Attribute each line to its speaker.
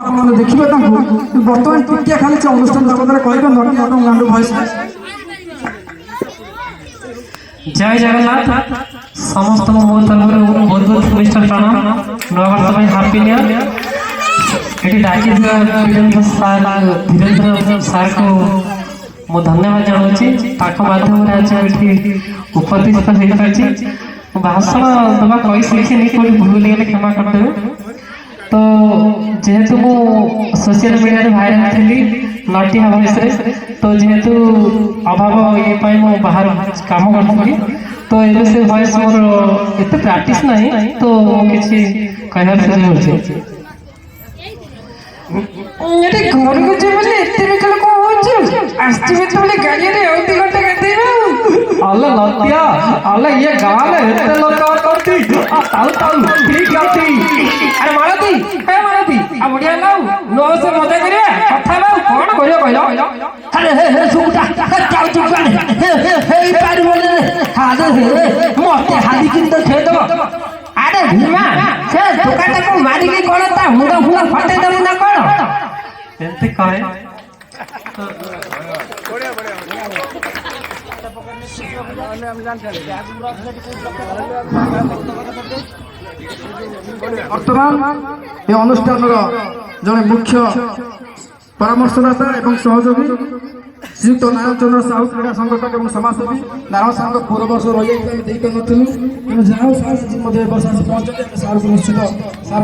Speaker 1: देखिए बर्तमान टिकिया खाली अनुष्ठान बाबद कहते भयस
Speaker 2: जय जगन्नाथ समस्त मो तरफ बहुत बहुत शुभेच्छा प्रणाम नववर्ष हापी न्यू ये डाकी धीरेन्द्र सार को मो धन्यवाद जनाऊँ माध्यम उपस्थित हो पार्टी भाषण दबा कही लिखिनी कोई भूल गले क्षमा करदेवे। तो जेहेतु मु सोशल मीडिया भाइराल थी नटिया वॉइस तो जेहेतु अभाव ये मु बाहर काम करी तो ये से वॉइस मोर एत प्रैक्टिस नहीं तो किसी कहना चाहिए
Speaker 1: घर को जे एते निकल को होछ आस्ते तो गाड़ी रे औती घंटा गाते
Speaker 2: अल्लाह लतिया अल्लाह ये गाल एते लोग करती ताऊ ताऊ ठीक आती
Speaker 1: अरे मारती ए मारती आ बढ़िया लाऊ नो से मजा करिया कथा लाऊ कोन करियो कहलो अरे हे सुकुटा चाउ चुप हे पार बोले हादे हे मोते हादी किन तो छे दो अरे भीमा से दुकान को मारी के कोन ता मुंडा फुला फटे दम ना कोन
Speaker 2: एते काहे
Speaker 1: बर्तमान ये अनुष्ठान जड़े मुख्य परामर्शदाता एवं सहयोगी श्रीयुक्त नारायण चंद्र साहू क्रीड़ा संगठक और समाजसेवी नारायण साहू पूर्व वर्ष रही नलु तेणु जहाँ सार पहुंचे सार को निश्चित सार